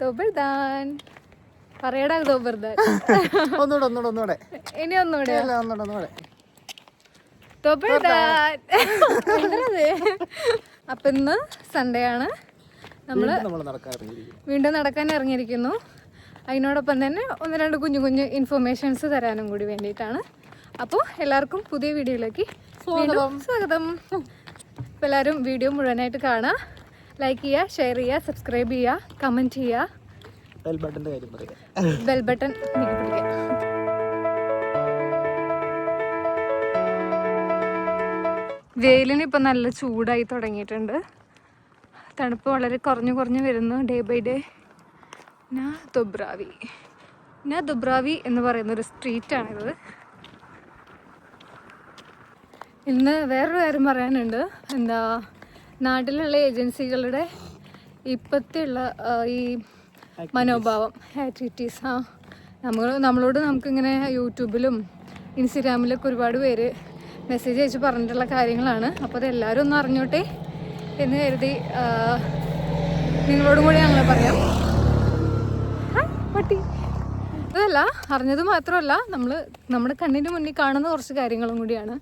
ദോബർദാൻ പറയടാ ദോബർദാൻ. ഒന്നുകൂടെ ഇനി ഒന്നുകൂടെ ദോബർദാൻ. അപ്പൊ ഇന്ന് സൺഡേ ആണ്, നമ്മള് വീണ്ടും നടക്കാൻ ഇറങ്ങിയിരിക്കുന്നു. അതിനോടൊപ്പം തന്നെ ഒന്ന് രണ്ട് കുഞ്ഞു കുഞ്ഞു ഇൻഫർമേഷൻസ് തരാനും കൂടി വേണ്ടിയിട്ടാണ്. അപ്പോൾ എല്ലാവർക്കും പുതിയ വീഡിയോയിലേക്ക് സ്വാഗതം. അപ്പോൾ എല്ലാവരും വീഡിയോ മുഴുവനായിട്ട് കാണുക, ലൈക്ക് ചെയ്യുക, ഷെയർ ചെയ്യുക, സബ്സ്ക്രൈബ് ചെയ്യുക, കമൻറ്റ് ചെയ്യുക, ബെൽ ബട്ടൺ പിടിക്കുക. വെയിലിന് ഇപ്പം നല്ല ചൂടായി തുടങ്ങിയിട്ടുണ്ട്. തണുപ്പ് വളരെ കുറഞ്ഞു വരുന്നു ഡേ ബൈ ഡേ. ദുബ്രാവി എന്ന് പറയുന്നൊരു സ്ട്രീറ്റാണിത്. ഇന്ന് വേറൊരു കാര്യം പറയാനുണ്ട്. നാട്ടിലുള്ള ഏജൻസികളുടെ ഇപ്പോഴത്തെയുള്ള ഈ മനോഭാവം, ആക്ടിവിറ്റീസ്, നമ്മളോട് നമുക്കിങ്ങനെ യൂട്യൂബിലും ഇൻസ്റ്റഗ്രാമിലൊക്കെ ഒരുപാട് പേര് മെസ്സേജ് അയച്ച് പറഞ്ഞിട്ടുള്ള കാര്യങ്ങളാണ്. അപ്പോൾ അതെല്ലാവരും ഒന്ന് അറിഞ്ഞോട്ടെ എന്ന് കരുതി നിങ്ങളോടും കൂടി ഞങ്ങൾ പറയാം. പട്ടി അതല്ല, അറിഞ്ഞത് മാത്രമല്ല, നമ്മുടെ കണ്ണിന് മുന്നിൽ കാണുന്ന കുറച്ച് കാര്യങ്ങളും കൂടിയാണ്.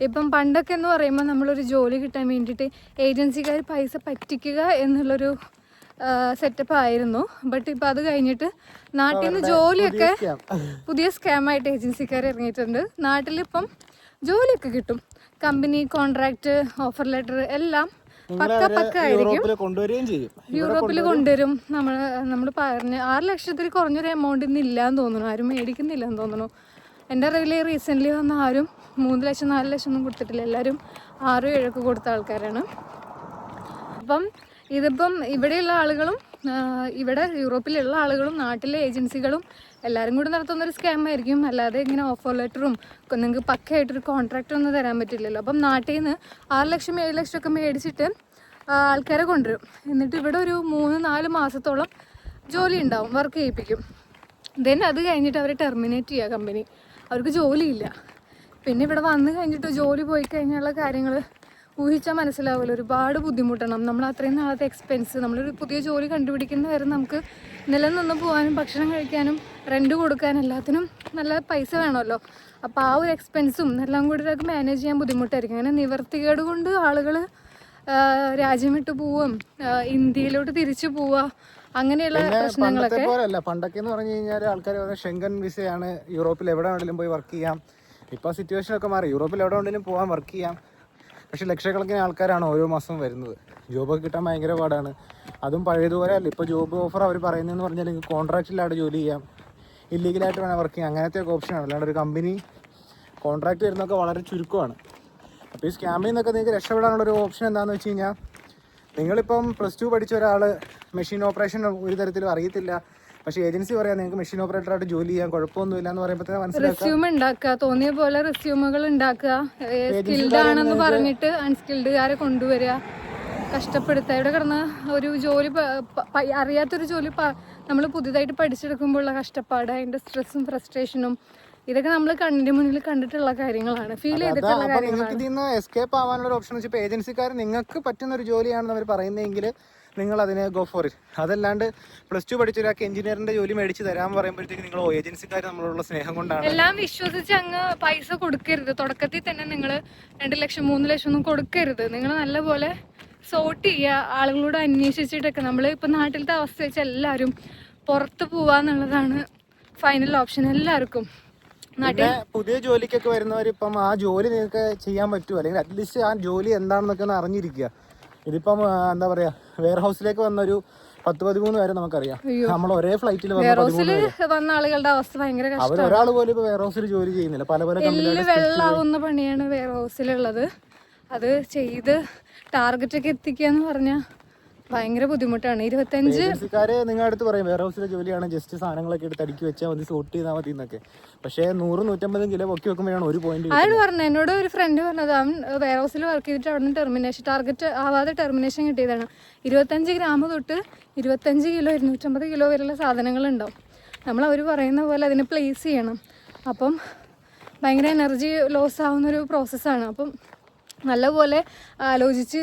ഇപ്പം പണ്ടൊക്കെ എന്ന് പറയുമ്പോൾ നമ്മളൊരു ജോലി കിട്ടാൻ വേണ്ടിയിട്ട് ഏജൻസിക്കാർ പൈസ പറ്റിക്കുക എന്നുള്ളൊരു സെറ്റപ്പ് ആയിരുന്നു. ബട്ട് ഇപ്പം അത് കഴിഞ്ഞിട്ട് നാട്ടിൽ നിന്ന് ജോലിയൊക്കെ പുതിയ സ്കാമായിട്ട് ഏജൻസിക്കാർ ഇറങ്ങിയിട്ടുണ്ട്. നാട്ടിലിപ്പം ജോലിയൊക്കെ കിട്ടും. കമ്പനി കോൺട്രാക്ട്, ഓഫർ ലെറ്റർ എല്ലാം പക്ക ആയിരിക്കും. യൂറോപ്പിൽ കൊണ്ടുവരും. നമ്മൾ പറഞ്ഞ 6 ലക്ഷത്തിൽ കുറഞ്ഞൊരു എമൗണ്ട് ഇന്ന് ഇല്ലാന്ന് തോന്നുന്നു, ആരും മേടിക്കുന്നില്ലെന്ന് തോന്നുന്നു. എൻ്റെ അറിവിൽ റീസെൻ്റ്ലി വന്ന ആരും 3 ലക്ഷം 4 ലക്ഷം ഒന്നും കൊടുത്തിട്ടില്ല. എല്ലാവരും 6, 7 ഒക്കെ കൊടുത്ത ആൾക്കാരാണ്. അപ്പം ഇതിപ്പം ഇവിടെയുള്ള ആളുകളും ഇവിടെ യൂറോപ്പിലുള്ള ആളുകളും നാട്ടിലെ ഏജൻസികളും എല്ലാവരും കൂടി നടത്തുന്നൊരു സ്കാം ആയിരിക്കും. അല്ലാതെ ഇങ്ങനെ ഓഫർ ലെറ്ററും നിങ്ങൾക്ക് പക്കയായിട്ടൊരു കോൺട്രാക്റ്റ് ഒന്നും തരാൻ പറ്റില്ലല്ലോ. അപ്പം നാട്ടിൽ നിന്ന് 6 ലക്ഷം 7 ലക്ഷം ഒക്കെ മേടിച്ചിട്ട് ആൾക്കാരെ കൊണ്ടുവരും. എന്നിട്ട് ഇവിടെ ഒരു 3-4 മാസത്തോളം ജോലി ഉണ്ടാവും, വർക്ക് ചെയ്യിപ്പിക്കും. ദെൻ അത് കഴിഞ്ഞിട്ട് അവരെ ടെർമിനേറ്റ് ചെയ്യുക കമ്പനി. അവർക്ക് ജോലിയില്ല. പിന്നെ ഇവിടെ വന്നു കഴിഞ്ഞിട്ട് ജോലി പോയി കഴിഞ്ഞുള്ള കാര്യങ്ങൾ ഊഹിച്ചാൽ മനസ്സിലാവുമല്ലോ. ഒരുപാട് ബുദ്ധിമുട്ടണം. നമ്മൾ അത്രയും നാളത്തെ എക്സ്പെൻസ്, നമ്മളൊരു പുതിയ ജോലി കണ്ടുപിടിക്കുന്ന വരെ നമുക്ക് നിലനിന്ന് പോകാനും ഭക്ഷണം കഴിക്കാനും റെൻറ്റ് കൊടുക്കാനും എല്ലാത്തിനും നല്ല പൈസ വേണമല്ലോ. അപ്പോൾ ആ ഒരു എക്സ്പെൻസും എല്ലാം കൂടി ഇതൊക്കെ മാനേജ് ചെയ്യാൻ ബുദ്ധിമുട്ടായിരിക്കും. അങ്ങനെ നിവർത്തികേട് കൊണ്ട് ആളുകൾ രാജ്യം വിട്ടു പോവുകയും ഇന്ത്യയിലോട്ട് തിരിച്ചു പോവുക, അങ്ങനെയുള്ള പ്രശ്നങ്ങളൊക്കെ. പണ്ടൊക്കെ എന്ന് പറഞ്ഞു കഴിഞ്ഞാൽ ആൾക്കാർ ഷെങ്കൻ വിസയാണ്, യൂറോപ്പിൽ എവിടെ വേണമെങ്കിലും പോയി വർക്ക് ചെയ്യാം. ഇപ്പോൾ സിറ്റുവേഷനൊക്കെ മാറി, യൂറോപ്പിൽ എവിടെ വേണമെങ്കിലും പോകാൻ വർക്ക് ചെയ്യാം. പക്ഷേ ലക്ഷക്കണക്കിന് ആൾക്കാരാണ് ഓരോ മാസം വരുന്നത്. ജോബൊക്കെ കിട്ടാൻ ഭയങ്കര പാടാണ്. അതും പഴയതുപോലെ അല്ല. ഇപ്പോൾ ജോബ് ഓഫർ അവർ പറയുന്നതെന്ന് പറഞ്ഞാൽ നിങ്ങൾക്ക് കോൺട്രാക്റ്റിലായിട്ട് ജോലി ചെയ്യാം, ഇല്ലീഗലായിട്ട് വേണം വർക്ക് ചെയ്യാം, അങ്ങനത്തെ ഒക്കെ ഓപ്ഷനാണ്. അല്ലാണ്ട് ഒരു കമ്പനി കോൺട്രാക്റ്റ് വരുന്നതൊക്കെ വളരെ ചുരുക്കമാണ്. അപ്പോൾ ഈ സ്കാമിൽ നിന്നൊക്കെ നിങ്ങൾക്ക് രക്ഷപ്പെടാനുള്ളൊരു ഓപ്ഷൻ എന്താണെന്ന് വെച്ച് കഴിഞ്ഞാൽ, നിങ്ങളിപ്പം +2 പഠിച്ച ഒരാൾ മെഷീൻ ഓപ്പറേഷൻ ഒരു തരത്തിലും അറിയത്തില്ല, പക്ഷേ ഏജൻസി പറയാം നിങ്ങൾക്ക് മെഷീൻ ഓപ്പറേറ്ററായിട്ട് ജോലി ചെയ്യാൻ കുഴപ്പമൊന്നുമില്ല എന്ന് പറയുമ്പോൾ റെസ്യൂം ഉണ്ടാക്കുക, തോന്നിയ പോലെ റെസ്യൂമുകൾ ഉണ്ടാക്കുക, സ്കിൽഡ് ആണെന്ന് പറഞ്ഞിട്ട് അൺസ്കിൽഡുകാരെ കൊണ്ടുവരിക, കഷ്ടപ്പെടുത്തുക. ഇവിടെ കിടന്ന് ഒരു ജോലി അറിയാത്തൊരു ജോലി നമ്മൾ പുതിയതായിട്ട് പഠിച്ചെടുക്കുമ്പോഴുള്ള കഷ്ടപ്പാട്, അതിൻ്റെ സ്ട്രെസ്സും ഫ്രസ്ട്രേഷനും, ഇതൊക്കെ നമ്മൾ കണ്ണിന്റെ മുന്നിൽ കണ്ടിട്ടുള്ള കാര്യങ്ങളാണ്, ഫീൽ ചെയ്തിട്ടുള്ള കാര്യങ്ങളാണ്. ഇതിന്ന് എസ്കേപ്പ് ആവാനുള്ള ഓപ്ഷൻ വെച്ചാൽ ഏജൻസിക്കാർ നിങ്ങൾക്ക് പറ്റുന്ന ഒരു ജോലിയാണെന്ന് അവർ പറയുന്നതെങ്കിൽ നിങ്ങൾ അതിന് ഗോ ഫോർ ഇറ്റ്. അതല്ലാണ്ട് +2 പഠിച്ച ഒരാൾക്ക് എഞ്ചിനീയറിന്റെ ജോലി മേടിച്ച് തരാൻ പറയുമ്പോഴത്തേക്ക് നിങ്ങൾ ഏജൻസിക്കാർ നമ്മളോടുള്ള സ്നേഹം കൊണ്ടാണ് എല്ലാം വിശ്വസിച്ച് അങ്ങ് പൈസ കൊടുക്കരുത്. തുടക്കത്തിൽ തന്നെ നിങ്ങൾ 2 ലക്ഷം 3 ലക്ഷം ഒന്നും കൊടുക്കരുത്. നിങ്ങൾ നല്ലപോലെ സോർട്ട് ചെയ്യുക, ആളുകളോട് അന്വേഷിച്ചിട്ടൊക്കെ. നമ്മൾ ഇപ്പം നാട്ടിലത്തെ അവസ്ഥ വെച്ചാൽ എല്ലാവരും പുറത്ത് പോവാന്നുള്ളതാണ് ഫൈനൽ ഓപ്ഷൻ എല്ലാവർക്കും. പുതിയ ജോലിക്കൊക്കെ വരുന്നവർ ഇപ്പം ആ ജോലി നിങ്ങൾക്ക് ചെയ്യാൻ പറ്റുമോ, അല്ലെങ്കിൽ അറ്റ്ലീസ്റ്റ് ആ ജോലി എന്താണെന്നൊക്കെ ഒന്ന് അറിഞ്ഞിരിക്കുക. ഇതിപ്പം എന്താ പറയാ, വെയർ ഹൗസിലേക്ക് വന്നൊരു 10-13 പേരെ നമുക്കറിയാം. നമ്മൾ ഒരേ ഫ്ലൈറ്റിൽ വന്ന ആളുകളുടെ അവസ്ഥ ഭയങ്കര കഷ്ടമാണ്. അവർ ഒരാൾ പോലും ഇപ്പൊ വെയർ ഹൗസിൽ ജോലി ചെയ്യുന്നില്ല. പല വെള്ളാവുന്ന പണിയാണ് വെയർ ഹൗസിലുള്ളത്. അത് ചെയ്ത് ടാർഗറ്റ് ഒക്കെ എത്തിക്കുക എന്ന് പറഞ്ഞാൽ ഭയങ്കര ബുദ്ധിമുട്ടാണ്. 25 നിങ്ങളുടെ അടുത്ത് പറയും വെയർ ഹൗസിലെ ജോലിയാണ്, ജസ്റ്റ് സാധനങ്ങളൊക്കെ എടുത്ത് അടുക്കി വെച്ചാൽ മതി, സോർട്ട് ചെയ്താൽ മതി എന്നൊക്കെ. പക്ഷേ 100-150 കിലോ പൊക്കി വെക്കുമ്പോഴാണ് ഒരു പോയിന്റ്. അയാൾ പറഞ്ഞു, എന്നോട് ഒരു ഫ്രണ്ട് പറഞ്ഞത്, അവൻ വെയർ ഹൗസിൽ വർക്ക് ചെയ്തിട്ട് അവിടെ നിന്ന് ടെർമിനേഷൻ, ടാർഗറ്റ് ആവാതെ ടെർമിനേഷൻ കിട്ടിയതാണ്. 25 ഗ്രാം തൊട്ട് 25 കിലോ 250 കിലോ വരെയുള്ള സാധനങ്ങളുണ്ടാവും. നമ്മൾ അവർ പറയുന്ന പോലെ അതിനെ പ്ലേസ് ചെയ്യണം. അപ്പം ഭയങ്കര എനർജി ലോസ് ആവുന്നൊരു പ്രോസസ്സാണ്. അപ്പം നല്ലപോലെ ആലോചിച്ച്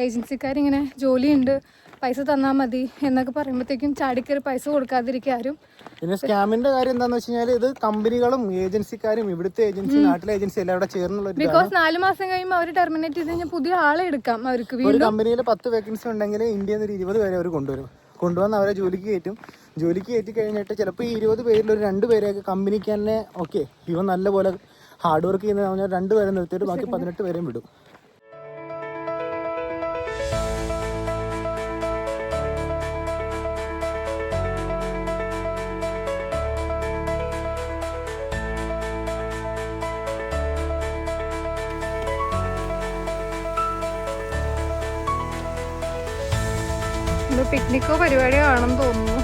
ഏജൻസിക്കാരിങ്ങനെ ജോലിയുണ്ട്, പൈസ തന്നാൽ മതി എന്നൊക്കെ പറയുമ്പോഴത്തേക്കും ചാടിക്കറി പൈസ കൊടുക്കാതിരിക്കുക ആരും. പിന്നെ സ്കാമിന്റെ കാര്യം എന്താണെന്ന് വെച്ച് കഴിഞ്ഞാൽ ഇത് കമ്പനികളും ഏജൻസിക്കാരും ഇവിടുത്തെ ഏജൻസി നാട്ടിലെ ഏജൻസി എല്ലാം കൂടെ ചേർന്നുള്ള ബിക്കോസ് 4 മാസം കഴിയുമ്പോൾ അവർ ടെർമിനേറ്റ് ചെയ്ത് കഴിഞ്ഞാൽ പുതിയ ആളെ എടുക്കാം അവർക്ക്. ഒരു കമ്പനിയിൽ 10 വേക്കൻസി ഉണ്ടെങ്കിൽ ഇന്ത്യയിൽ നിന്ന് 20 പേരെ അവർ കൊണ്ടുവന്ന് അവരെ ജോലിക്ക് കയറ്റി കഴിഞ്ഞിട്ട് ചിലപ്പോൾ ഈ 20 പേരിൽ ഒരു 2 പേരെയൊക്കെ കമ്പനിക്ക് തന്നെ ഓക്കെ ഇവൻ നല്ലപോലെ ഹാർഡ് വർക്ക് ചെയ്യുന്ന പറഞ്ഞാൽ 2 പേരെ നിർത്തിയിട്ട് ബാക്കി 18 പേരെയും വിടും. പിക്നിക്കോ പരിപാടിയോ ആണെന്ന് തോന്നുന്നു.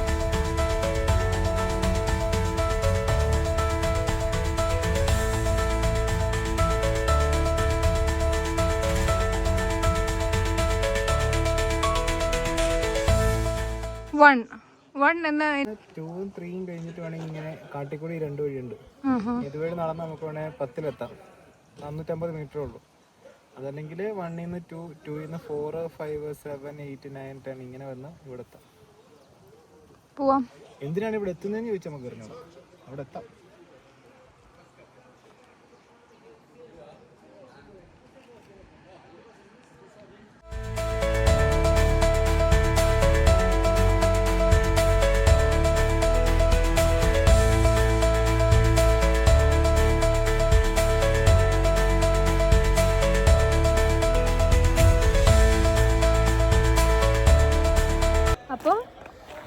വൺ എന്ന 2ഉം 3ഉം കഴിഞ്ഞിട്ട് വേണമെങ്കിൽ ഇങ്ങനെ കാട്ടിക്കൂടി 2 വഴിയുണ്ട്. ഇതുവഴി നടന്ന് നമുക്ക് വേണമെങ്കിൽ 10-ലെത്താം. 450 മീറ്ററേ ഉള്ളൂ. അതല്ലെങ്കിൽ 1 നിന്ന് 2, 2 നിന്ന് 4, 5, 7, 8, 9, 10 ഇങ്ങനെ വന്ന് ഇവിടെ എത്താം. പോവാം. എന്തിനാണ് ഇവിടെ എത്തുന്നതെന്ന് ചോദിച്ചാൽ നമുക്ക് അറിഞ്ഞോളാം. അവിടെ എത്താം.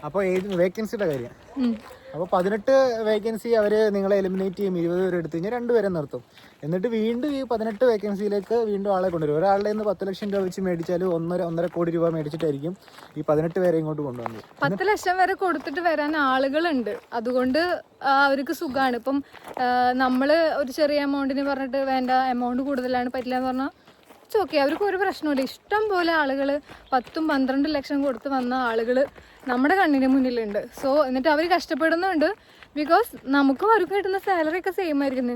അപ്പോൾ വേക്കൻസിയുടെ കാര്യം അപ്പോൾ 18 വേക്കൻസി അവർ നിങ്ങളെ എലിമിനേറ്റ് ചെയ്യും. 20 പേര് എടുത്തു കഴിഞ്ഞാൽ 2 പേരെ നിർത്തും. എന്നിട്ട് വീണ്ടും ഈ 18 വേക്കൻസിയിലേക്ക് വീണ്ടും ആളെ കൊണ്ടുവരും. ഒരാളുടെ നിന്ന് 10 ലക്ഷം രൂപ വെച്ച് മേടിച്ചാൽ 1.5 കോടി രൂപ മേടിച്ചിട്ടായിരിക്കും ഈ 18 പേരെ ഇങ്ങോട്ട് കൊണ്ടുവന്നത്. 10 ലക്ഷം വരെ കൊടുത്തിട്ട് വരാൻ ആളുകളുണ്ട്. അതുകൊണ്ട് അവർക്ക് സുഖമാണ്. ഇപ്പം നമ്മൾ ഒരു ചെറിയ എമൗണ്ടിന് പറഞ്ഞിട്ട് വേണ്ട എമൗണ്ട് കൂടുതലാണ് പറ്റില്ല എന്ന് പറഞ്ഞാൽ ഓക്കെ, അവർക്ക് ഒരു പ്രശ്നമില്ല. ഇഷ്ടം പോലെ ആളുകൾ 10-12 ലക്ഷം കൊടുത്ത് വന്ന ആളുകൾ നമ്മുടെ കണ്ണിന് മുന്നിലുണ്ട്. സോ എന്നിട്ട് അവർ കഷ്ടപ്പെടുന്നുണ്ട്. ബിക്കോസ് നമുക്കും അവർക്ക് കിട്ടുന്ന സാലറി ഒക്കെ സെയിം ആയിരിക്കും.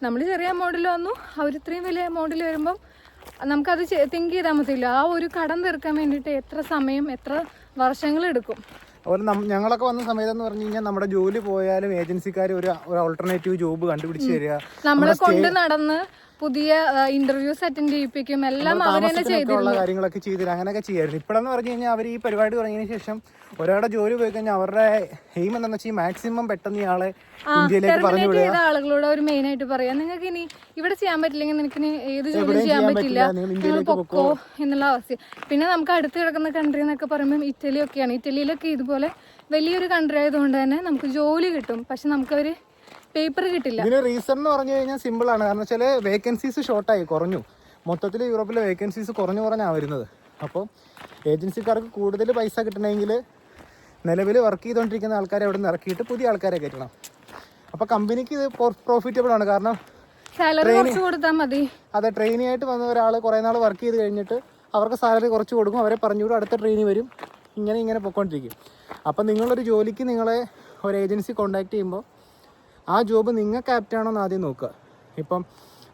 നമ്മൾ ചെറിയ എമൗണ്ടിൽ വന്നു, അവർ ഇത്രയും വലിയ എമൗണ്ടിൽ വരുമ്പം നമുക്കത് തിങ്ക് ചെയ്താൽ മതിയില്ല. ആ ഒരു കടം തീർക്കാൻ വേണ്ടിയിട്ട് എത്ര സമയം, എത്ര വർഷങ്ങൾ എടുക്കും. അതുപോലെ ഞങ്ങളൊക്കെ വന്ന സമയത്തെന്ന് പറഞ്ഞു കഴിഞ്ഞാൽ നമ്മുടെ ജോലി പോയാലും ഏജൻസിക്കാർ ഒരു ഓൾട്ടർനേറ്റീവ് ജോബ് കണ്ടുപിടിച്ച് തരിക, നമ്മളെ കൊണ്ട് നടന്ന് പുതിയ ഇന്റർവ്യൂസ് അറ്റൻഡ് ചെയ്യിപ്പിക്കും, എല്ലാം അവർ തന്നെ ചെയ്തിട്ടുള്ള കാര്യങ്ങളൊക്കെ ചെയ്തില്ല. അങ്ങനെയൊക്കെ ചെയ്യായിരുന്നു. ഇപ്പോഴെന്ന് പറഞ്ഞു കഴിഞ്ഞാൽ അവർ ഈ പരിപാടി തുടങ്ങിയതിന് ശേഷം ഒരാളുടെ ജോലി പോയി കഴിഞ്ഞാൽ അവരുടെ എയിം എന്താണെന്ന് വെച്ചാൽ മാക്സിമം പെട്ടെന്ന് ഇയാളെ ഇന്ത്യയിലേക്ക് പറഞ്ഞു വിടുക. ആളുകളോട് അവർ മെയിൻ ആയിട്ട് പറയാം, നിങ്ങൾക്ക് ഇനി ഇവിടെ ചെയ്യാൻ പറ്റില്ലെങ്കിൽ നിനക്ക് ഏത് ജോലി ചെയ്യാൻ പറ്റില്ല, നിങ്ങൾ പൊക്കോ എന്നുള്ള അവസ്ഥ. പിന്നെ നമുക്ക് അടുത്ത് കിടക്കുന്ന കൺട്രി എന്നൊക്കെ പറയുമ്പോൾ ഇറ്റലി ഒക്കെയാണ്. ഇറ്റലിയിലൊക്കെ ഇതുപോലെ വലിയൊരു കൺട്രി ആയതുകൊണ്ട് തന്നെ നമുക്ക് ജോലി കിട്ടും. പക്ഷെ നമുക്കവർ പേപ്പർ കിട്ടില്ല. ഇതിന് റീസൺ എന്ന് പറഞ്ഞു കഴിഞ്ഞാൽ സിമ്പിൾ ആണ്. കാരണം വെച്ചാൽ വേക്കൻസീസ് ഷോർട്ടായി കുറഞ്ഞു. മൊത്തത്തിൽ യൂറോപ്പിലെ വേക്കൻസീസ് കുറഞ്ഞാണ് വരുന്നത്. അപ്പോൾ ഏജൻസിക്കാർക്ക് കൂടുതൽ പൈസ കിട്ടണമെങ്കിൽ നിലവിൽ വർക്ക് ചെയ്തുകൊണ്ടിരിക്കുന്ന ആൾക്കാരെ അവിടെ നിന്ന് ഇറക്കിയിട്ട് പുതിയ ആൾക്കാരെ കയറ്റണം. അപ്പോൾ കമ്പനിക്ക് ഇത് പ്രോഫിറ്റബിൾ ആണ്. കാരണം സാലറി കുറച്ച് കൊടുത്താൽ മതി. അതെ, ട്രെയിനി ആയിട്ട് വന്ന ഒരാൾ കുറേ നാൾ വർക്ക് ചെയ്ത് കഴിഞ്ഞിട്ട് അവർക്ക് സാലറി കുറച്ച് കൊടുക്കും. അവരെ പറഞ്ഞുകൂടും, അടുത്ത ട്രെയിനി വരും, ഇങ്ങനെ പൊയ്ക്കൊണ്ടിരിക്കും. അപ്പം നിങ്ങളൊരു ജോലിക്ക് നിങ്ങളെ ഒരു ഏജൻസി കോൺടാക്ട് ചെയ്യുമ്പോൾ ആ ജോബ് നിങ്ങൾക്ക് ആപ്റ്റ് ആണോ എന്ന് ആദ്യം നോക്കുക. ഇപ്പം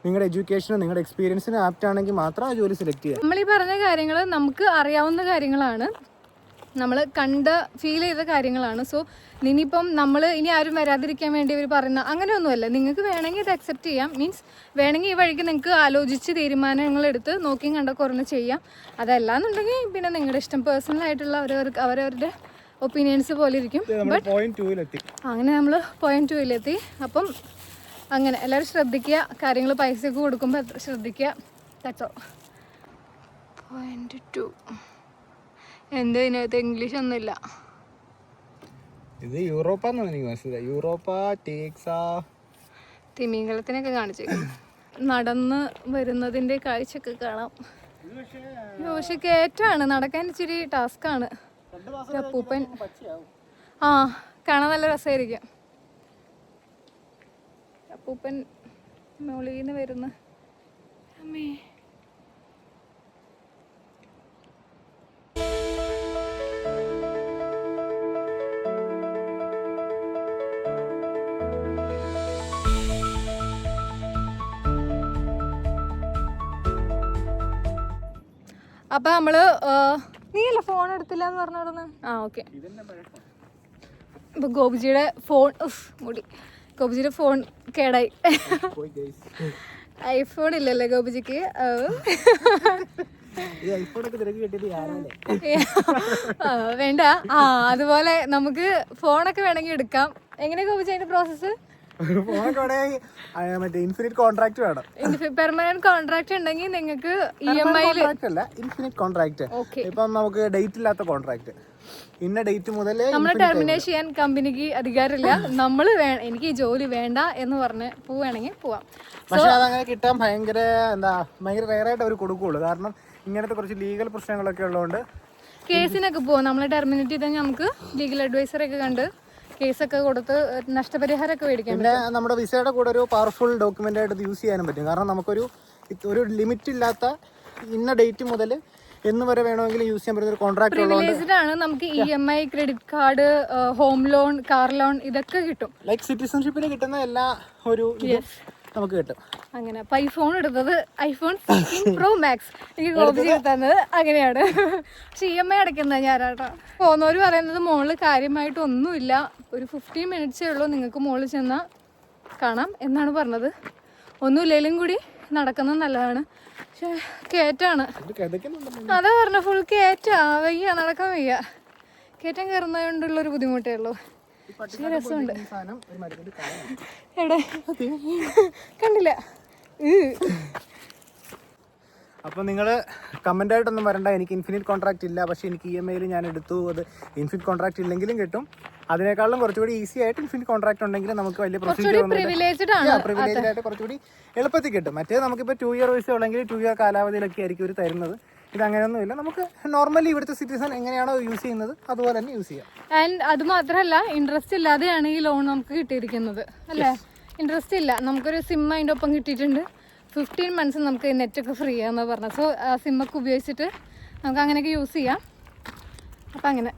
നിങ്ങളുടെ എഡ്യൂക്കേഷനും നിങ്ങളുടെ എക്സ്പീരിയൻസിന് ആപ്റ്റ് ആണെങ്കിൽ മാത്രം ആ ജോലി സെലക്ട് ചെയ്യുക. നമ്മൾ ഈ പറഞ്ഞ കാര്യങ്ങൾ നമുക്ക് അറിയാവുന്ന കാര്യങ്ങളാണ്, നമ്മൾ ഫീൽ ചെയ്ത കാര്യങ്ങളാണ്. സോ ഇനിയിപ്പം നമ്മൾ ഇനി ആരും വരാതിരിക്കാൻ വേണ്ടി ഇവർ പറയുന്ന അങ്ങനെയൊന്നുമല്ല. നിങ്ങൾക്ക് വേണമെങ്കിൽ ഇത് അക്സെപ്റ്റ് ചെയ്യാം. മീൻസ് വേണമെങ്കിൽ ഈ വഴിക്ക് നിങ്ങൾക്ക് ആലോചിച്ച് തീരുമാനങ്ങളെടുത്ത് നോക്കിയും കണ്ടൊക്കെ ഓരോന്ന് ചെയ്യാം. അതല്ലാന്നുണ്ടെങ്കിൽ പിന്നെ നിങ്ങളുടെ ഇഷ്ടം, പേഴ്സണലായിട്ടുള്ള അവരവരുടെ ഒപ്പീനിയൻസ് പോലെ ഇരിക്കും. ബട്ട് അങ്ങനെ നമ്മൾ പോയിന്റ് 2-ലെത്തി. അപ്പം അങ്ങനെ എല്ലാവരും ശ്രദ്ധിക്കുക. കാര്യങ്ങൾ പൈസയൊക്കെ കൊടുക്കുമ്പോൾ ശ്രദ്ധിക്കുക. തട്ടോ പോയിന്റ് 2 എന്തോ ഇതിനകത്ത് ഇംഗ്ലീഷ് ഒന്നുമില്ല. ഇത് യൂറോപ്പാന്ന് എനിക്ക് മനസ്സിലായി. യൂറോപ്പ തിമിംഗലത്തിനൊക്കെ കാണിച്ചേക്കും. നടന്ന് വരുന്നതിൻ്റെ കാഴ്ചയൊക്കെ കാണാം. പക്ഷെ കയറ്റാണ്, നടക്കാൻ ഇച്ചിരി ടാസ്ക്കാണ്. അപ്പൂപ്പൻ കാണാൻ നല്ല രസമായിരിക്കും. അപ്പൂപ്പൻ മുകളിന്ന് വരുന്ന അമ്മേ. അപ്പം നമ്മൾ നീയല്ല ഫോൺ എടുത്തില്ല എന്ന് പറഞ്ഞോടന്ന്. ആ ഓക്കെ. ഇപ്പൊ ഗോപിജിയുടെ ഫോൺ മുടി ഗോപിജിയുടെ ഫോൺ കേടായി. ഐഫോൺ ഇല്ലല്ലേ ഗോപിജിക്ക്? വേണ്ട. അതുപോലെ നമുക്ക് ഫോണൊക്കെ വേണമെങ്കിൽ എടുക്കാം. എങ്ങനെ ഗോപിജി അതിന്റെ പ്രോസസ്സ്? ഇൻഫിനിറ്റ് കോൺട്രാക്ട് വേണം. പെർമനന്റ് കോൺട്രാക്ട് ഉണ്ടെങ്കിൽ നിങ്ങൾക്ക് EMI ഇൻഫിനിറ്റ് കോൺട്രാക്ട്. ഇപ്പം നമുക്ക് ഡേറ്റ് ഇല്ലാത്ത കോൺട്രാക്ട്, ഇന്ന ഡേറ്റ് മുതൽ നമ്മൾ ടെർമിനേറ്റ് ചെയ്യാൻ കമ്പനിക്ക് അധികാരമില്ല. നമ്മള് എനിക്ക് ഈ ജോലി വേണ്ട എന്ന് പറഞ്ഞ് പോവുകയാണെങ്കിൽ പോവാം. പക്ഷെ അതങ്ങനെ കിട്ടാൻ ഭയങ്കര റെയറായിട്ട് അവർ കൊടുക്കുള്ളൂ. കാരണം ഇങ്ങനത്തെ കുറച്ച് ലീഗൽ പ്രശ്നങ്ങളൊക്കെ ഉള്ളതുകൊണ്ട് കേസിനൊക്കെ പോവാം. നമ്മൾ ടെർമിനേറ്റ് ചെയ്താൽ നമുക്ക് ലീഗൽ അഡ്വൈസറൊക്കെ കണ്ട് കേസൊക്കെ കൊടുത്ത് നഷ്ടപരിഹാരമൊക്കെ മേടിക്കാം. പിന്നെ നമ്മുടെ വിസയുടെ കൂടെ ഒരു പവർഫുൾ ഡോക്യുമെന്റ് ആയിട്ട് യൂസ് ചെയ്യാനും പറ്റും. കാരണം നമുക്കൊരു ലിമിറ്റ് ഇല്ലാത്ത ഇന്ന ഡേറ്റ് മുതൽ എന്ന് വരെ വേണമെങ്കിലും യൂസ് ചെയ്യാൻ പറ്റുന്ന ഒരു കോൺട്രാക്ട് ഉള്ളതുകൊണ്ട് ആണ് നമുക്ക് EMI, credit card, home loan, car loan ഇതൊക്കെ കിട്ടും. ലൈക്ക് സിറ്റിസൺഷിപ്പിന് കിട്ടുന്ന എല്ലാ ഒരു നമുക്ക് കിട്ടും. അങ്ങനെ അപ്പൊ ഐഫോൺ എടുത്തത് ഐഫോൺ 16 Pro Max എനിക്ക് ഗോപിജി തന്നത് അങ്ങനെയാണ്. പക്ഷെ EMI അടയ്ക്കുന്നത് ഞാനാട്ടോ. പോകുന്നവർ പറയുന്നത് മോള് കാര്യമായിട്ടൊന്നുമില്ല, ഒരു 15 മിനിറ്റ്സേ ഉള്ളൂ, നിങ്ങൾക്ക് മോള് ചെന്നാൽ കാണാം എന്നാണ് പറഞ്ഞത്. ഒന്നുമില്ലെങ്കിലും കൂടി നടക്കുന്നത് നല്ലതാണ്. പക്ഷെ കയറ്റാണ്, അതാ പറഞ്ഞ ഫുൾ കയറ്റാ, വയ്യ, നടക്കാൻ വയ്യ. കയറ്റം കയറുന്നത് കൊണ്ടുള്ളൊരു ബുദ്ധിമുട്ടേ ഉള്ളൂ. പക്ഷേ രസമുണ്ട്. എവിടെ കണ്ടില്ല. അപ്പോൾ നിങ്ങൾ കമൻ്റായിട്ടൊന്നും വരണ്ട, എനിക്ക് ഇൻഫിനിറ്റ് കോൺട്രാക്ട് ഇല്ല പക്ഷേ എനിക്ക് EMIയിൽ ഞാൻ എടുത്തു, അത് ഇൻഫിനിറ്റ് കോൺട്രാക്ട് ഇല്ലെങ്കിലും കിട്ടും. അതിനേക്കാളും കുറച്ചുകൂടി ഈസി ആയിട്ട് ഇൻഫിനിറ്റ് കോൺട്രാക്ട് ഉണ്ടെങ്കിൽ നമുക്ക് വലിയ പ്രൊസീജിയർ പ്രിവിലേജ്ഡ് ആയിട്ട് കുറച്ചുകൂടി എളുപ്പത്തിൽ കിട്ടും. മറ്റേ നമുക്കിപ്പോൾ 2 ഇയർ വിസ ഉള്ളെങ്കിൽ 2 ഇയർ കാലാവധിയിലൊക്കെ ആയിരിക്കും ഒരു തരുന്നത്. ഇതങ്ങനെയൊന്നുമില്ല, നമുക്ക് നോർമലി ഇവിടുത്തെ സിറ്റിസൺ എങ്ങനെയാണോ യൂസ് ചെയ്യുന്നത് അതുപോലെ തന്നെ യൂസ് ചെയ്യാം. ആൻഡ് അത് മാത്രമല്ല, ഇൻട്രസ്റ്റ് ഇല്ലാതെയാണ് ഈ ലോൺ നമുക്ക് കിട്ടിയിരിക്കുന്നത് അല്ലേ? ഇൻട്രസ്റ്റ് ഇല്ല, നമുക്കൊരു സിം അതിൻ്റെ ഒപ്പം കിട്ടിയിട്ടുണ്ട്. 15 മന്ത്സ് നമുക്ക് നെറ്റൊക്കെ ഫ്രീ ആണെന്ന് പറഞ്ഞത്. സോ ആ സിമ്മൊക്കെ ഉപയോഗിച്ചിട്ട് നമുക്ക് അങ്ങനെയൊക്കെ യൂസ് ചെയ്യാം. അപ്പം അങ്ങനെ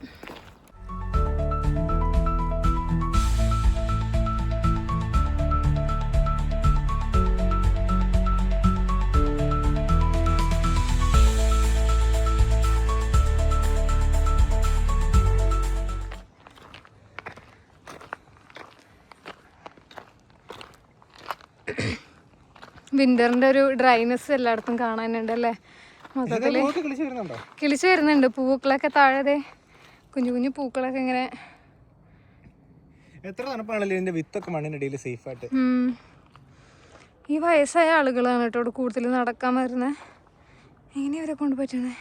വിന്ററിന്റെ ഒരു ഡ്രൈനെസ് എല്ലായിടത്തും കാണാനുണ്ട് അല്ലേ? മൊത്തത്തില് കിളിച്ചു വരുന്നുണ്ട്. പൂക്കളൊക്കെ താഴെ കുഞ്ഞു കുഞ്ഞു പൂക്കളൊക്കെ ഇങ്ങനെ. എത്ര തണുപ്പാണല്ലോ ഇതിന്റെ വിത്തൊക്കെ മണ്ണിനിടയിൽ സേഫ് ആയിട്ട്. ഈ വയസ്സായ ആളുകളാണ് കേട്ടോ ഇവിടെ കൂടുതൽ നടക്കാൻ വരുന്നത്. എങ്ങനെയാ അവരെ കൊണ്ട് പറ്റണേ?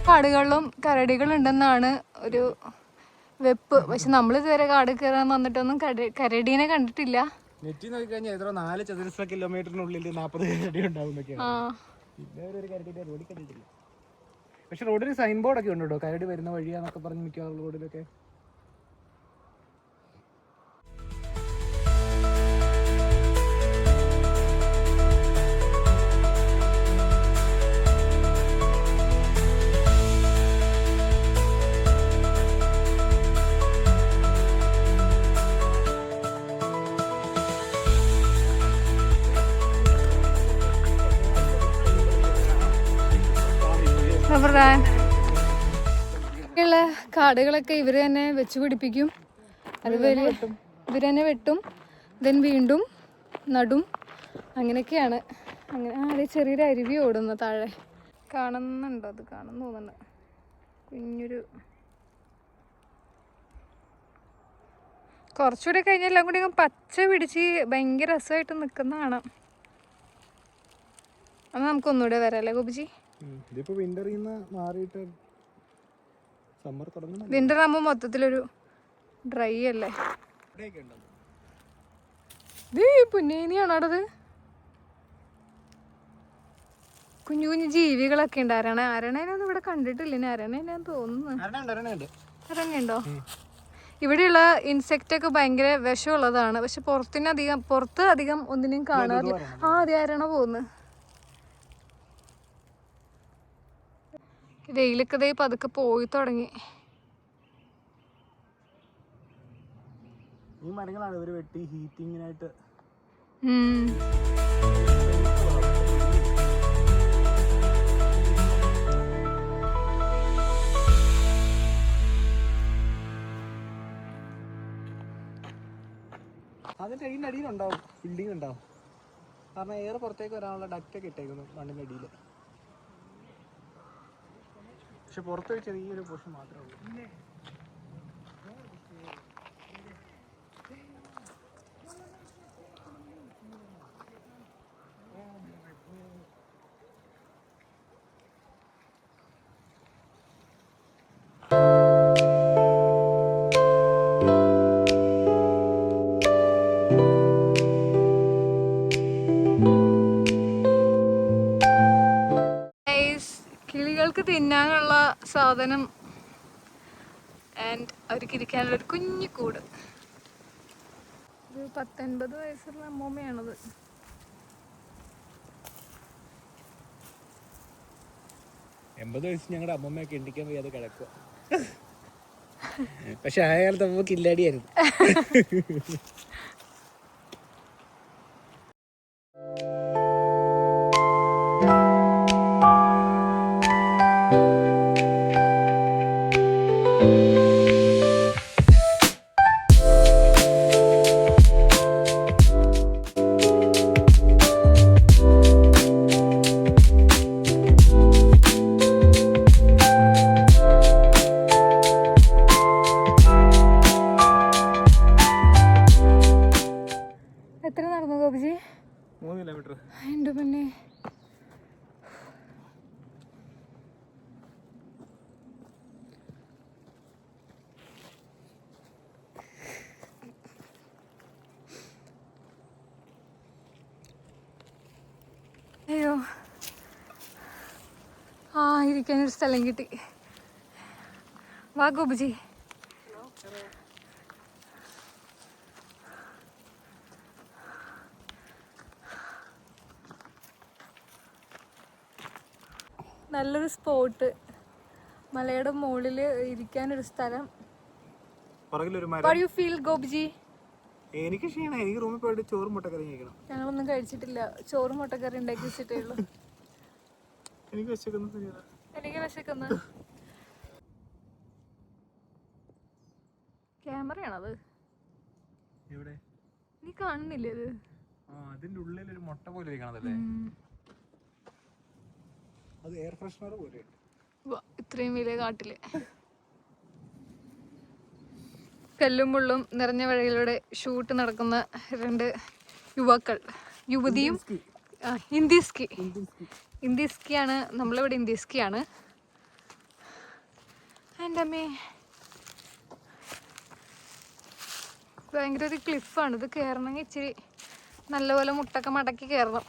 കാടുകളിലും കരടികളുണ്ടെന്നാണ് ഒരു വെപ്പ്. പക്ഷെ നമ്മൾ ഇതുവരെ കാട് കയറാൻ വന്നിട്ടൊന്നും കരടീനെ കണ്ടിട്ടില്ല. നെറ്റിൽ നോക്കി കഴിഞ്ഞാൽ എത്ര 4 ചതുരശ്ര കിലോമീറ്ററിനുള്ളിൽ 40 കരടി ഉണ്ടാവും. പക്ഷെ റോഡിന് സൈൻ ബോർഡ് ഒക്കെ ഉണ്ട് കേട്ടോ, കരടി വരുന്ന വഴിയാന്നൊക്കെ പറഞ്ഞ് മിക്കവാറും റോഡിലൊക്കെ. കാടുകളൊക്കെ ഇവര് തന്നെ വെച്ച് പിടിപ്പിക്കും. അത് ഇവര് തന്നെ വെട്ടും, ദെൻ വീണ്ടും നടും, അങ്ങനെയൊക്കെയാണ്. അങ്ങനെ അതേ ചെറിയൊരു അരുവി ഓടുന്നു താഴെ, കാണുന്നുണ്ടോ? അത് കാണുന്നു തോന്നുന്നു. കുഞ്ഞൊരു കുറച്ചുകൂടെ കഴിഞ്ഞാൽ എല്ലാം കൂടി പച്ച പിടിച്ച് ഭയങ്കര രസമായിട്ട് നിൽക്കുന്ന കാണാം. അത് നമുക്കൊന്നുകൂടെ വരാം അല്ലേ ഗോപിജി? വിന്റർ ആകുമ്പോൾ മൊത്തത്തിലൊരു ഡ്രൈ അല്ലേ? പുന്നേനിയാണോടത്? കുഞ്ഞു കുഞ്ഞു ജീവികളൊക്കെ ഉണ്ട്. അരണേനൊന്നും ഇവിടെ കണ്ടിട്ടില്ല. ഇനി അരണേനാന്ന് തോന്നുന്നു. അരണയുണ്ടോ? ഇവിടെയുള്ള ഇൻസെക്റ്റ് ഒക്കെ ഭയങ്കര വിഷമുള്ളതാണ്. പക്ഷെ പുറത്ത് അധികം ഒന്നിനും കാണാറില്ല. അതെ, അരണ പോകുന്നു. വെയിലൊക്കെ ദേ പതുക്കെ പോയി തുടങ്ങി. ഈ മരങ്ങളാണ് ഇവര് വെട്ടി ഹീറ്റിങ്ങിനായിട്ട്. അതിന്റെ അടിയിലുണ്ടാവും, ബിൽഡിംഗ് ഉണ്ടാവും. കാരണം എയർ പുറത്തേക്ക് വരാനുള്ള ഡക്റ്റൊക്കെ ഇട്ടേക്കുന്നു മണ്ണിന്റെ അടിയിൽ. പക്ഷെ പുറത്ത് ചെറിയൊരു പോർഷൻ മാത്രമേ ഉള്ളൂ. കിളികൾക്ക് തിന്നാനുള്ള സാധനം ആൻഡ് അവർക്ക് ഇരിക്കാനുള്ള ഒരു കുഞ്ഞു കൂട്. ഒരു 19 വയസ്സുള്ള അമ്മൂമ്മയാണത്. ഞങ്ങളുടെ അമ്മമ്മയൊക്കെ എണ്ണിക്കാൻ വയ്യാതെ കിടക്കുക. പക്ഷെ ആ കാലത്ത് അമ്മ കില്ലാടിയായിരുന്നു. എത്ര നടന്നു ഗോപിജി? 3 കിലോമീറ്റർ. എൻ്റെ പിന്നെ അയ്യോ, ഇരിക്കാനൊരു സ്ഥലം കിട്ടി. വാ ഗോപിജി. നല്ലൊരു സ്പോട്ട്, മലയുടെ മുകളിൽ ഇരിക്കാനൊരു സ്ഥലം. How do you feel, Gopiji? എനിക്ക് ക്ഷീണം. എനിക്ക് റൂമിൽ പോയിട്ട് ചോറും മുട്ടക്കറി കഴിക്കണം. ഞങ്ങളൊന്നും കഴിച്ചിട്ടില്ല. ചോറും മുട്ടക്കറി ഉണ്ടാക്കി വെച്ചിട്ടേ ഉള്ളൂ. എനിക്ക് വിശക്കുന്നു. ക്യാമറയാണത്? എവിടെ? നീ കാണുന്നില്ലേ അത്? അതിന്റെ ഉള്ളിൽ ഒരു മുട്ട പോലെ ഇരിക്കണതല്ലേ? അത് എയർ ഫ്രഷ്നർ പോലെ. ഇത്രയും വലിയ കാട്ടില് കല്ലും മുള്ളും നിറഞ്ഞ വഴികളിലൂടെ ഷൂട്ട് നടക്കുന്ന 2 യുവാക്കൾ, യുവതിയും. ഇന്ത്യസ്കിയാണ്, നമ്മളിവിടെ ഇന്ത്യസ്കിയാണ്. എൻ്റെ അമ്മേ, ഭയങ്കര ഒരു ക്ലിഫാണ്. ഇത് കയറണമെങ്കിൽ ഇച്ചിരി നല്ലപോലെ മുട്ടൊക്കെ മടക്കി കയറണം.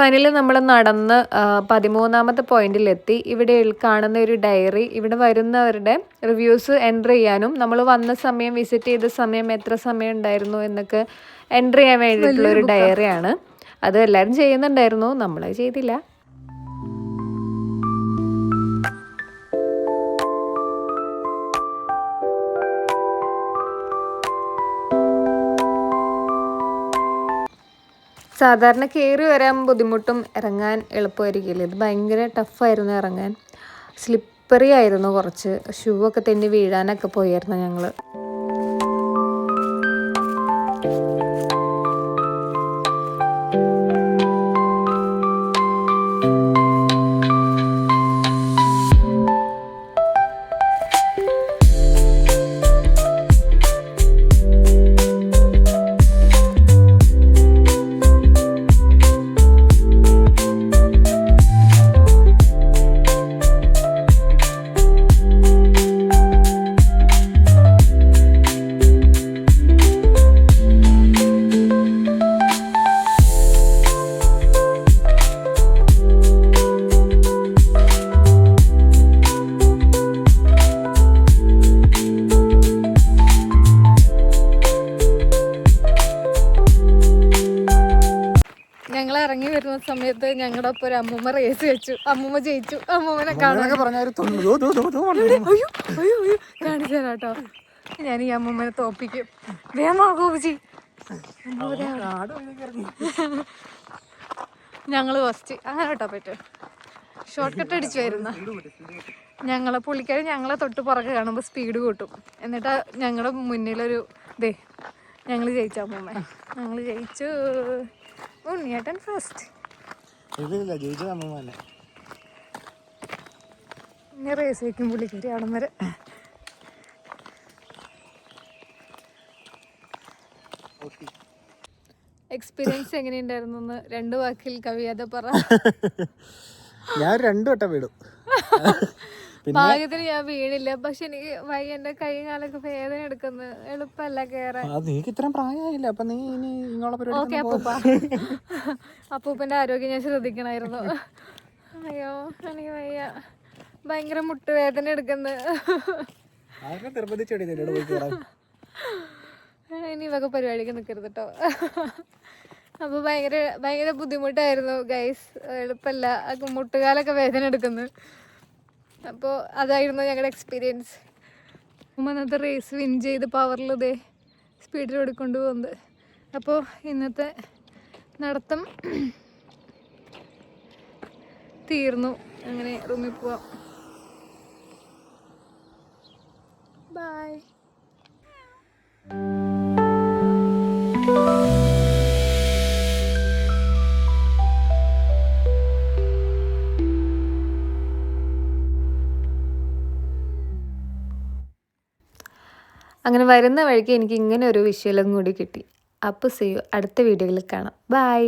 ഫൈനലി നമ്മൾ നടന്ന് 13ാമത്തെ പോയിന്റിലെത്തി. ഇവിടെ കാണുന്ന ഒരു ഡയറി, ഇവിടെ വരുന്നവരുടെ റിവ്യൂസ് എൻ്റർ ചെയ്യാനും നമ്മൾ വന്ന സമയം, വിസിറ്റ് ചെയ്ത സമയം, എത്ര സമയം ഉണ്ടായിരുന്നു എന്നൊക്കെ എൻ്റർ ചെയ്യാൻ വേണ്ടിയിട്ടുള്ളൊരു ഡയറിയാണ്. അത് എല്ലാവരും ചെയ്യുന്നുണ്ടായിരുന്നു, നമ്മളത് ചെയ്തില്ല. സാധാരണ കയറി വരാൻ ബുദ്ധിമുട്ടും ഇറങ്ങാൻ എളുപ്പമായിരിക്കില്ല. ഇത് ഭയങ്കര ടഫായിരുന്നു ഇറങ്ങാൻ. സ്ലിപ്പറി ആയിരുന്നു, കുറച്ച് ഷൂ ഒക്കെ തെന്നി വീഴാനൊക്കെ പോയായിരുന്നു ഞങ്ങൾ. ഞങ്ങൾ ഇറങ്ങി വരുന്ന സമയത്ത് ഞങ്ങളുടെ ഒപ്പം ഒരു അമ്മൂമ്മ റേസ് വെച്ചു. അമ്മൂമ്മ ജയിച്ചു. അമ്മൂമ്മനെ കാണാൻ കാണിച്ചു തരാം കേട്ടോ. ഞാൻ ഈ അമ്മൂമ്മനെ തോപ്പിക്കും. വേമാഗോപുജി ഞങ്ങള് ഫസ്റ്റ് അങ്ങനെ കേട്ടോ പറ്റും. ഷോർട്ട് കട്ട് അടിച്ചു വരുന്ന പുള്ളിക്കാരി ഞങ്ങളെ തൊട്ട് പുറകെ കാണുമ്പോൾ സ്പീഡ് കൂട്ടും. എന്നിട്ട് ഞങ്ങളുടെ മുന്നിലൊരു ഞങ്ങൾ ജയിച്ച അമ്മൂമ്മ. ഞങ്ങൾ ജയിച്ചു. ഉണ്ണിയേട്ടൻ ഫസ്റ്റ്. ഇനി റേസ് വയ്ക്കും പുള്ളിക്കാരി അവിടം വരെ. എക്സ്പീരിയൻസ് എങ്ങനെയുണ്ടായിരുന്നു എന്ന് 2 വാക്കിൽ കവിയാതെ പറ. ഞാൻ 2 വട്ടം വീടും. ഭാഗ്യത്തിന് ഞാൻ വീണില്ല. പക്ഷെ എനിക്ക് എന്റെ കൈ കാലൊക്കെ വേദന എടുക്കുന്നു. എളുപ്പല്ല കേറാൻ. നീക്ക് ഇത്രയും പ്രായമായില്ല. അപ്പൊ നീ ഇനി ഓക്കെ അപ്പൂപ്പ. അപ്പൂപ്പന്റെ ആരോഗ്യം ഞാൻ ശ്രദ്ധിക്കണമായിരുന്നു. അയ്യോ എനിക്ക് വയ്യ. ഭയങ്കര മുട്ടുവേദന എടുക്കുന്നു. ഇനി ഇവക പരിപാടിക്ക് നിൽക്കരുത് കേട്ടോ. അപ്പോൾ ഭയങ്കര ബുദ്ധിമുട്ടായിരുന്നു ഗൈസ്. എളുപ്പമല്ല. മുട്ടുകാലൊക്കെ വേദന എടുക്കുന്നു. അപ്പോൾ അതായിരുന്നു ഞങ്ങളുടെ എക്സ്പീരിയൻസ്. ഇന്നത്തെ റേസ് വിൻ ചെയ്ത് പവറിൽ സ്പീഡിൽ ഓടിക്കൊണ്ട് പോകുന്നത്. അപ്പോൾ ഇന്നത്തെ നടത്തം തീർന്നു. അങ്ങനെ റൂമിൽ പോവാം. ബൈ. അങ്ങനെ വരുന്ന വഴിക്ക് എനിക്ക് ഇങ്ങനെ ഒരു വിഷ്വലും കൂടി കിട്ടി. അപ്പോൾ സീ യു അടുത്ത വീഡിയോയിൽ കാണാം. ബൈ.